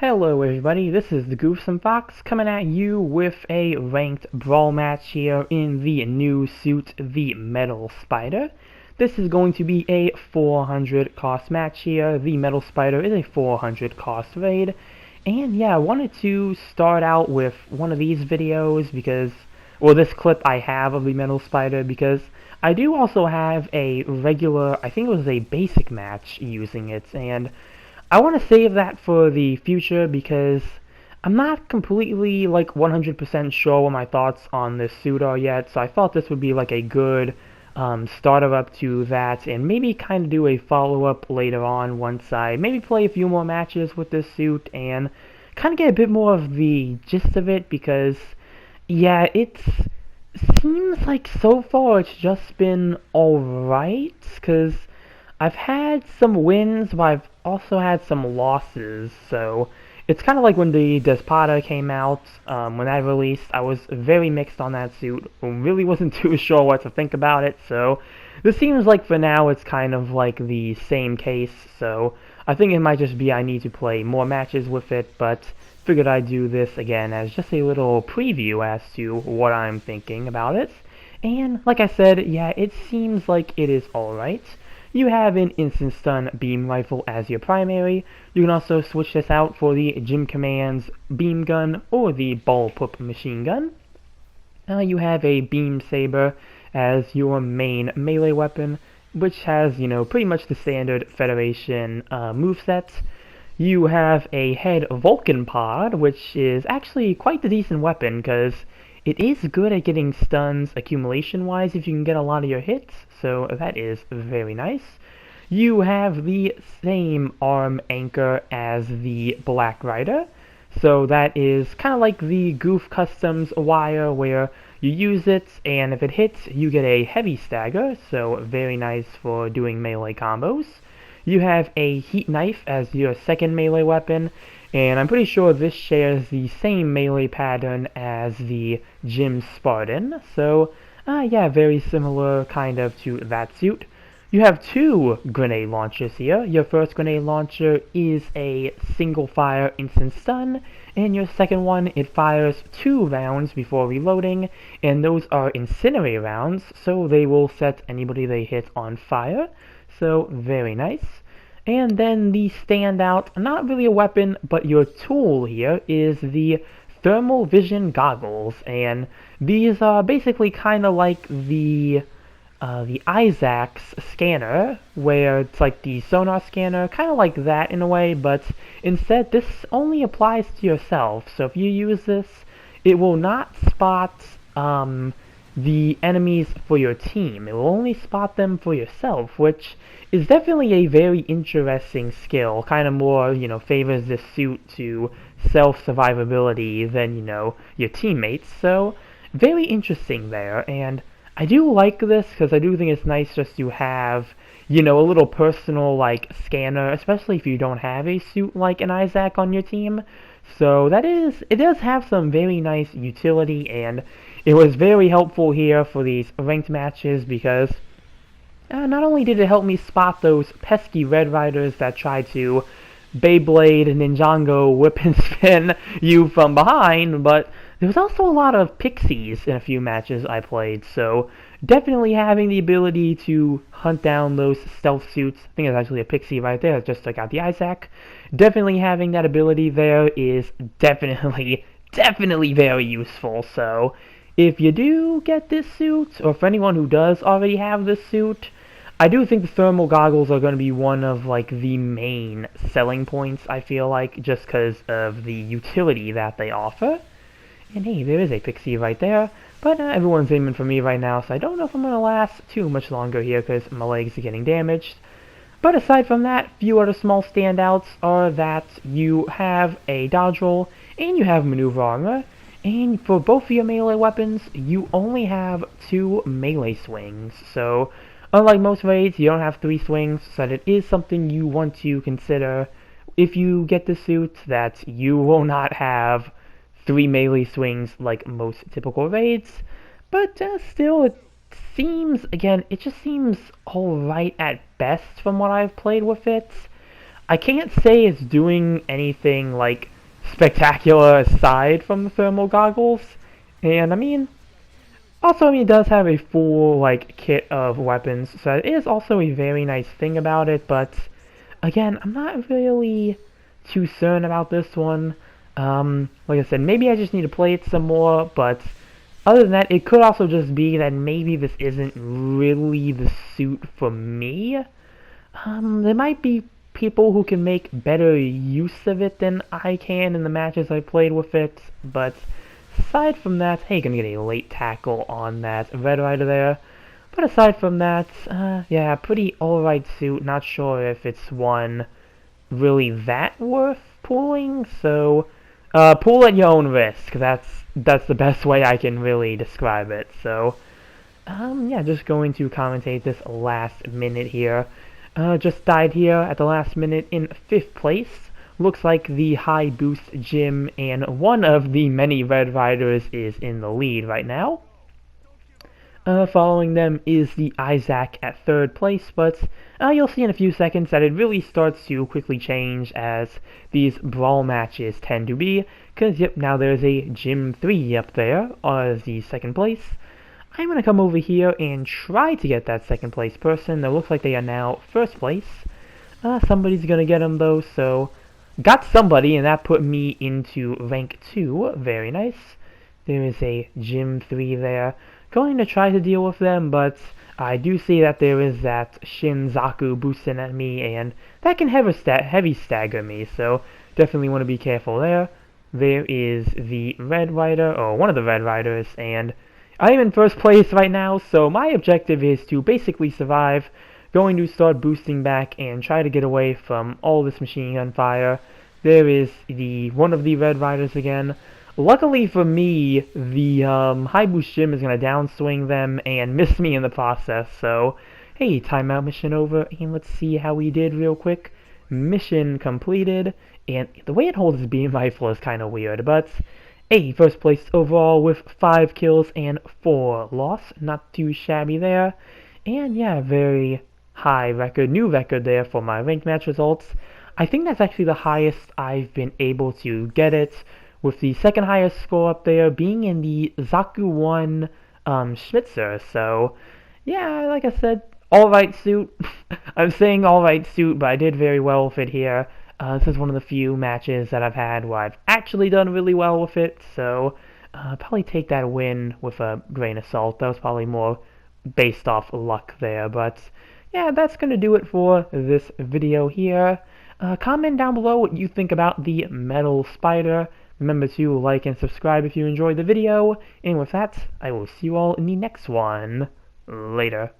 Hello everybody, this is the Goofsome Fox coming at you with a ranked Brawl match here in the new suit, the Metal Spider. This is going to be a 400 cost match here. The Metal Spider is a 400 cost raid. And yeah, I wanted to start out with one of these videos because, well, this clip I have of the Metal Spider because I do also have a regular, I think it was a basic match using it, and I want to save that for the future because I'm not completely 100% sure what my thoughts on this suit are yet, so I thought this would be like a good starter up to that, and maybe kind of do a follow-up later on once I maybe play a few more matches with this suit and kind of get a bit more of the gist of it because, yeah, it seems like so far it's just been alright, because I've had some wins, but I've also had some losses, so it's kind of like when the Despada came out. When that released, I was very mixed on that suit, really wasn't too sure what to think about it, so this seems like for now it's kind of like the same case, so I think it might just be I need to play more matches with it, but figured I'd do this again as just a little preview as to what I'm thinking about it. And like I said, yeah, it seems like it is alright. You have an instant stun beam rifle as your primary. You can also switch this out for the Gym Command's beam gun or the bullpup machine gun. You have a beam saber as your main melee weapon, which has, pretty much the standard Federation moveset. You have a head Vulcan pod, which is actually quite the decent weapon because it is good at getting stuns accumulation-wise if you can get a lot of your hits, so that is very nice. You have the same arm anchor as the Black Rider, so that is kind of like the Goof Customs wire where you use it, and if it hits, you get a heavy stagger, so very nice for doing melee combos. You have a heat knife as your second melee weapon, and I'm pretty sure this shares the same melee pattern as the Gym Spartan, so yeah, very similar kind of to that suit. You have two grenade launchers here. Your first grenade launcher is a single fire instant stun, and your second one, it fires 2 rounds before reloading, and those are incendiary rounds, so they will set anybody they hit on fire, so very nice. And then the standout, not really a weapon, but your tool here, is the thermal vision goggles, and these are basically kind of like the Isaac's scanner, where it's like the sonar scanner, kind of like that in a way, but instead this only applies to yourself, so if you use this, it will not spot the enemies for your team. It will only spot them for yourself, which is definitely a very interesting skill. Kind of more, favors this suit to self-survivability than, your teammates. So, very interesting there. And I do like this because I do think it's nice just to have, a little personal, scanner, especially if you don't have a suit like an Isaac on your team. So it does have some very nice utility, and it was very helpful here for these ranked matches because not only did it help me spot those pesky Red Riders that try to Beyblade and Ninjago whip and spin you from behind, but there was also a lot of pixies in a few matches I played, so definitely having the ability to hunt down those stealth suits, I think it's actually a pixie right there, just took out the Isaac, definitely having that ability there is definitely very useful, so if you do get this suit, or for anyone who does already have this suit, I do think the thermal goggles are going to be one of the main selling points, I feel like, just because of the utility that they offer. And hey, there is a pixie right there, but everyone's aiming for me right now, so I don't know if I'm going to last too much longer here because my legs are getting damaged. But aside from that, few other small standouts are that you have a dodge roll and you have maneuver armor, and for both of your melee weapons, you only have 2 melee swings, so unlike most raids, you don't have 3 swings, so that is something you want to consider if you get the suit, that you will not have 3 melee swings like most typical raids, but still, it just seems alright at best from what I've played with it. I can't say it's doing anything spectacular aside from the thermal goggles. And I mean, also, I mean, it does have a full, like, kit of weapons, so it is also a very nice thing about it, but, again, I'm not really too certain about this one. Like I said, maybe I just need to play it some more, but other than that, it could also just be that maybe this isn't really the suit for me. There might be people who can make better use of it than I can in the matches I played with it, but aside from that, hey, gonna get a late tackle on that Red Rider there. But aside from that, yeah, pretty alright suit. Not sure if it's one really that worth pulling, so pull at your own risk. That's the best way I can really describe it. So, yeah, just going to commentate this last minute here. Just died here at the last minute in 5th place. Looks like the high boost gym and one of the many Red Riders is in the lead right now. Following them is the Isaac at 3rd place, but you'll see in a few seconds that it really starts to quickly change as these Brawl matches tend to be, because yep, now there's a Gym 3 up there as the 2nd place. I'm going to come over here and try to get that 2nd place person. It looks like they are now 1st place. Somebody's going to get them though, so got somebody, and that put me into rank 2. Very nice. There is a Gym 3 there. Going to try to deal with them, but I do see that there is that Shinzaku boosting at me, and that can heavy stagger me, so definitely want to be careful there. There is the Red Rider, or one of the Red Riders, and I am in 1st place right now, so my objective is to basically survive. Going to start boosting back and try to get away from all this machine gun fire. There is one of the Red Riders again. Luckily for me, the high boost gym is going to downswing them and miss me in the process, so hey, timeout mission over, and let's see how we did real quick. Mission completed, and the way it holds his beam rifle is kind of weird, but hey, 1st place overall with 5 kills and 4 loss, not too shabby there, and yeah, very high record, new record there for my ranked match results. I think that's actually the highest I've been able to get it, with the 2nd highest score up there being in the Zaku 1 Schmitzer. So, yeah, like I said, alright suit. I'm saying alright suit, but I did very well with it here. This is one of the few matches that I've had where I've actually done really well with it, so probably take that win with a grain of salt. That was probably more based off luck there, but yeah, that's going to do it for this video here. Comment down below what you think about the Metal Spider. Remember to like and subscribe if you enjoyed the video, and with that, I will see you all in the next one. Later.